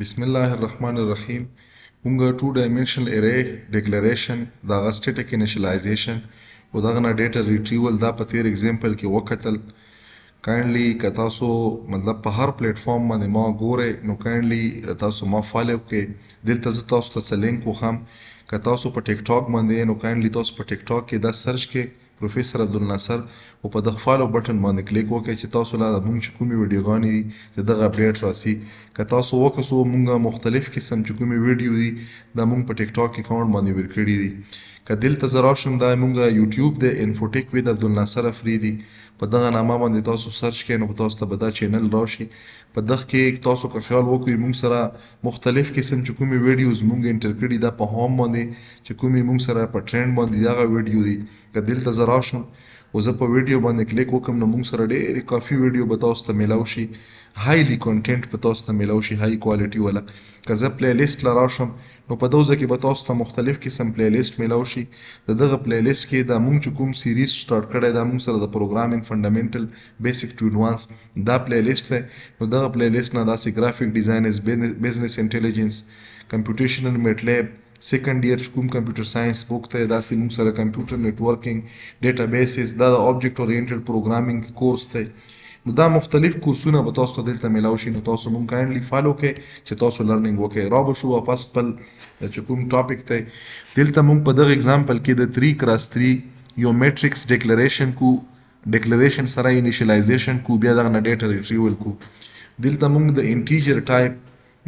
بسم الله الرحمن الرحیم. مونږ ټو ډایمنشنل ارے ډیکلریشن دا سټیټیک انیشلایزیشن او دغه نه ډیټا ریټریول دا په تیر اگزامپل کې وکتل. کایندلی که تاسو مطلب په هر پلیټ فارم باندې ما ګورئ نو کایندلی تاسو ما فالو کړئ. دلته زه تاسو ته څه لینک وښم. که تاسو په ټیک ټاک باندې نو کایندلی تاسو په ټیک ټاک کې دا سرچ کې پروفیسر عبدالناصر او په دغه فالو بټن باندې کلیک وکړئ چې تاسو لا مونږ چې کومې ویډیوګانې دي چې دغه اپډیټ راسي. که تاسو وکړو مونږ مختلف قسم چې کومې ویډیو دي دا مونږ په ټیک ټاک اکاونټ باندې ورکړي دي. که دلته زه راشم دا مونږ یوټیوب دی انفوټیک وید عبدالناصر افریدي په دغه نامه باندې تاسو سرچ کړئ نو تاسو ته به دا چینل راشي. په دغه کې تاسو که خیال وکړئ مونږ سره مختلف قسم چې کومې ویډیوز مونږ انټر کړي دا په هوم باندې چې کومې مونږ سره په ټرند باندې دغه ویډیو دي. که دلته زه راشم او زه په ویډیو باندې کلیک وکړم نو مونږ سره ډېرې کافي ویډیو به تاسو ته میلاو شي. هایلی کنټینټ به تاسو ته میلاو شي، های کوالټي والا. که زه پلی لیست له راشم نو په دوزه کې به تاسو ته مختلف قسم پلی لیست میلاو شي. د دغه پلی لیست کې دا مونږ چې کوم سیریز سٹارټ کړی دا مونږ سره د پروګرامینګ فنډامنټل بیسیک ټو ایډوانس دا پلی لیست دی. نو دغه پلی لیست نه داسې ګرافیک ډیزاینرز، بزنس انټیلیجنس، کمپیوټیشنل میټلیب، سیکنډ ایئر چې کوم کمپیوټر ساينس بوک ته داسې موږ سره کمپیوټر نیټورکینګ، ډیټابیسز، دا د آبجیکټ اورینټډ پروګرامینګ کورس دی. نو دا مختلف کورسونه به تاسو ته دلته میلاو شي. نو تاسو مونږ کایندلی فالو کړئ چې تاسو لرنینګ وکړئ. را به شو واپس خپل چې کوم ټاپک دی دلته مونږ په دغه اگزامپل کې د 3x3 یو میټرکس ډیکلریشن کو، ډیکلریشن سره انیشلایزیشن کو، بیا دغه نه ډیټا ریټریول کو. دلته مونږ د انټیجر ټایپ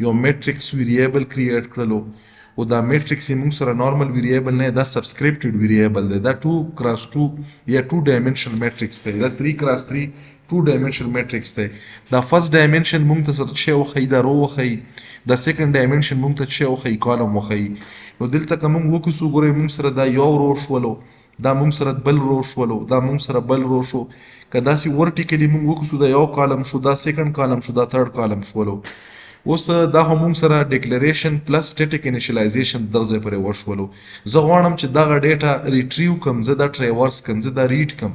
یو میټرکس ویریبل کریټ کړلو او دا میټرکس یې مونږ سره نارمل ویریبل نه دا سبسکرپټډ ویریبل دی. دا 2x2 یا 2 ډایمنشنل میټرکس دی. دا 3x3 2 ډایمنشنل میټرکس دی. دا فرست ډایمنشن مونږ ته سره څه وښیي، دا رو وښیي. دا سیکنډ ډایمنشن مونږ ته څه وښیي، کالم وښیي. نو دلته که مونږ وکړو ګورئ مونږ سره دا یو رو شولو، دا مونږ سره بل رو شولو، دا مونږ سره بل رو شو. که داسې ورټیکلی مونږ وکړو دا یو کالم شو، دا سیکنډ کالم شو، دا تھرډ کالم شولو. اوس دا هم مونږ سره ډیکلریشن پلس سټیټیک انیشلایزیشن دغه ځای پورې وشولو. زه غواړم چې دغه ډیټا ریټریو کم، زه دا ټریورس کم، زه دا ریډ کم،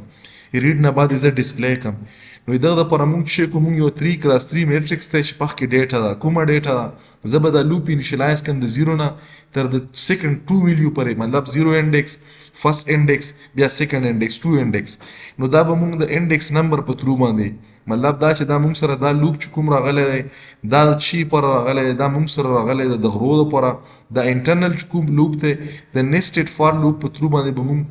ریډ نه بعد زه ډسپلی کم. نو دغه دپاره مونږ چې کوم یو 3x3 میټرکس دی چې پخ کې ډیټا ده، کومه ډیټا ده زه به دا لوپ انیشلایز کم د 0 نه تر د سیکنډ 2 ویلیو پورې، مطلب 0 انډیکس، فرست انډیکس، بیا سیکنډ انډیکس، 2 انډیکس. نو دا به مونږ د انډیکس نمبر په تھرو باندې، مطلب دا چې دا مونږ سره دا لوپ چې کوم راغلی دی دا چی پر راغلی دی، دا مونږ سره راغلی دی د غرو دپاره. دا انټرنل چې کوم لوپ دی د نیسټډ فار لوپ په تھرو باندې به مونږ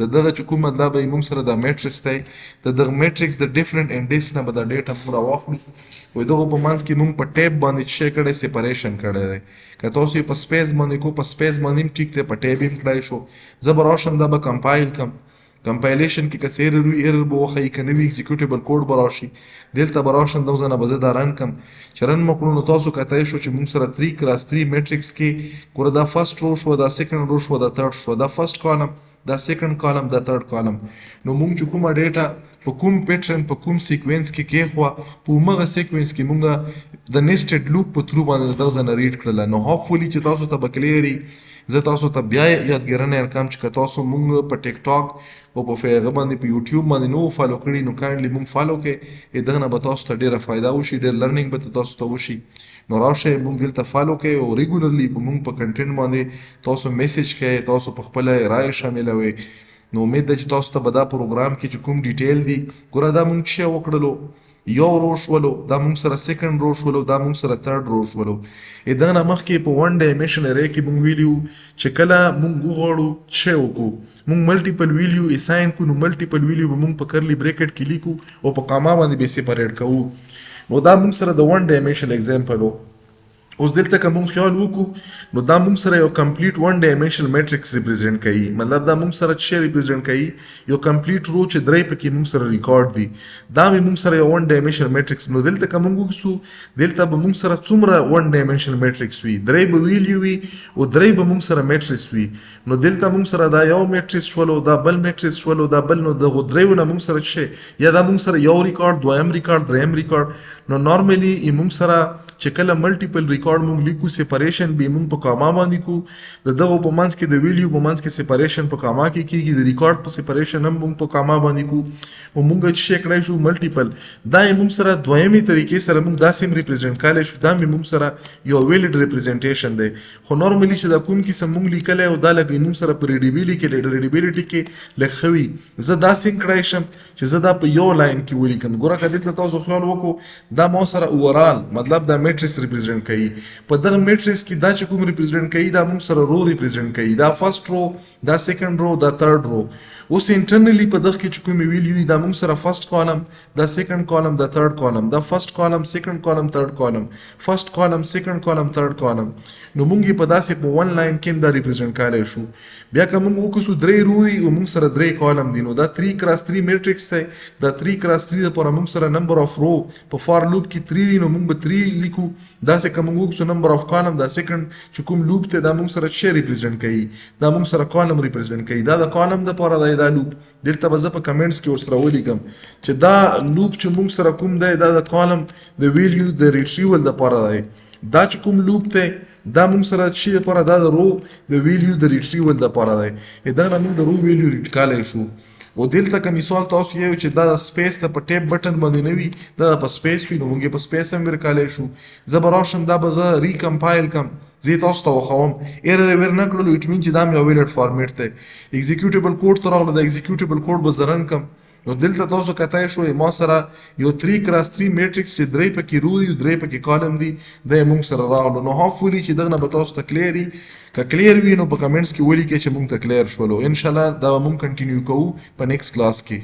د دغه چې کوم مطلب به مونږ سره دا میټرکس دی د دغه میټرکس د ډیفرنٹ انډیکس نه به دا ډیټا موږ راواخلو. وایي دغه په منځ کې مونږ په ټیب باندې څه کړی، سیپریشن کړی دی. که تاسو یې په سپیس باندې کو، په سپیس باندې هم ټیک دی، په ټیب هم کړی شو. زه به راشم دا به کمپایل کم. کمپایلیشن کې که څه ایرر وي ایرر به وښیي، که نه وي ایکزیکیوټیبل کوډ به راشي. دلته به راشم دغه ځای نه به زه دا رن کم. چې رن مو کړو نو تاسو کتلی شو چې مونږ سره 3x3 میټرکس کې ګوره دا فرست رو شوه، دا سیکنډ رو شوه، دا تھرډ شوه، دا فرست کالم، دا سیکنډ کالم، دا تھرډ کالم. نو مونږ چې کومه ډیټا په کوم پیټرن په کوم سیکوینس کې کېښوه په همغه سیکوینس کې مونږ د نیسټډ لوپ په تھرو باندې دغه ځای نه ریډ کړله. نو هوپفولي چې تاسو ته به کلیر وي. زه تاسو ته بیا یادګیرنه ورکوم چې که تاسو مونږ په ټیک ټاک او په هغه باندې په یوټیوب باندې نو فالو کړي نو کایندلی مونږ فالو کړئ. دغه نه به تاسو ته ډېره فایده وشي، ډېر لرنینګ به تاسو ته وشي. نو راشئ مونږ دلته فالو کړئ او ریګولرلی به مونږ په کنټینټ باندې تاسو میسیج کړئ، تاسو په خپله رایه شاملوئ. نو امید ده چې تاسو ته به دا پروګرام کې چې کوم ډیټیل دی ګوره دا مونږ څه وکړلو، یو رو شولو، دا مونږ سره سیکنډ رو شولو، دا مونږ سره تھرډ رو شولو. دغه نه مخکې په 1 ډایمنشن ارے کې مونږ ویلیو چې کله مونږ وغواړو څه وکړو مونږ ملټیپل ویلیو اساین کو، نو ملټیپل ویلیو به مونږ په کرلی بریکټ کې لیکو او په کاما باندې به سیپریټ کوو. نو دا مونږ سره د 1 ډایمنشن اگزامپل و. اوس دلته که مونږ خیال وکړو نو دا مونږ سره یو کمپلیټ 1 ډایمنشنل میټرکس ریپرزینټ کوي. مطلب دا مونږ سره څه ریپرزینټ کوي، یو کمپلیټ رو چې درې پکې مونږ سره ریکارډ دي، دا به مونږ سره یو 1 ډایمنشنل میټرکس. نو دلته که مونږ وکړو دلته به مونږ سره څومره 1 ډایمنشنل میټرکس وي، درې به ویلیو وي او درې به مونږ سره میټرکس وي. نو دلته مونږ سره دا یو میټرکس شولو، دا بل میټرکس شولو، دا بل. نو دغه دریو نه مونږ سره څه یا دا مونږ سره یو ریکارډ، دویم ریکارډ، دریم ریکارډ. نو نارملی مونږ سره چې کله ملټیپل ریکارډ مونږ لیکو سپریشن به مونږ په کاما باندې کو د دغه په منځ کې د ویلیو په منځ کې سپریشن په کاما کې کیږي د ریکارډ په سپریشن هم مونږ په کاما باندې کو او مونږ چې کړای شو ملټیپل دا مونږ سره دویمي طریقې سره مونږ داسې ریپرزینټ کولای شو دا مونږ سره یو ویلیډ ریپرزینټیشن دی خو نورمالي چې دا کوم قسم مونږ لیکلی او دا لکه مونږ سره په ریډیبیلیټي کې لږ زه داسې کړای شم چې زه دا په یو لاین کې ولیکم ګوره که دلته تاسو خیال وکړو دا ما سره اوورال مطلب دا میټریکس ریپرزینټ کوي په دغه میټریکس کې دا چې کوم ریپرزینټ کوي دا موږ سره رو ریپرزینټ کوي دا فرست رو دا سیکنډ رو دا تھرد رو اوس انټرنلی په دغه کې چې کوم ویلیو دا موږ سره فرست کالم دا سیکنډ کالم دا تھرد کالم دا فرست کالم سیکنډ کالم تھرد کالم فرست کالم سیکنډ کالم تھرد کالم نو موږ په داسې په ون لاین کې دا ریپرزینټ کولای شو بیا که موږ وکړو درې رو دي او موږ سره درې کالم دي نو دا 3 کراس 3 میټریکس دی دا 3 کراس 3 لپاره موږ سره نمبر اف رو په فار لوپ کې 3 دي نو موږ به 3 لیکو داسې که موږ وکړو نمبر اف کالم دا سیکنډ چې کوم لوپ ته دا موږ سره چې ریپرزینټ کوي دا موږ سره کالم ریپرزینټ کوي دا د کالم لپاره دی دا لوپ دلته به زه په کمنټس کې ورسره ولیکم چې دا لوپ چې موږ سره کوم دی دا د کالم د ویلیو د ریټریول لپاره دی دا چې کوم لوپ دی دا موږ سره چې لپاره دا د رو د ویلیو د ریټریول لپاره دی دا نه موږ د رو ویلیو ریټ کولای شو او دلته که مثال تاسو یو چې دا سپیس ته په ټیپ بټن باندې نه وي دا په سپیس وي نو موږ په سپیس هم ورکولی شو زه به راشم دا به زه ریکمپایل کم زه تاسو ته وښوم ایرر ور نه کړلو اټ مین چې دا مې یو ویلیډ فارمیټ دی ایگزیکیوټیبل کوډ ته راغله د ایگزیکیوټیبل کوډ به زه رن کم نو دلته تاسو کتای شو ما سره یو 3 کراس 3 میټریکس چې درې پکې رو دي درې پکې کالم دي دا موږ سره راغلو نو هوپفولي چې دغه به تاسو ته کلیري که کلیر وي نو په کمنټس کې ولیکئ چې موږ ته کلیر شولو ان شاء الله دا مونږ کنټینیو کوو په نیکسټ کلاس کې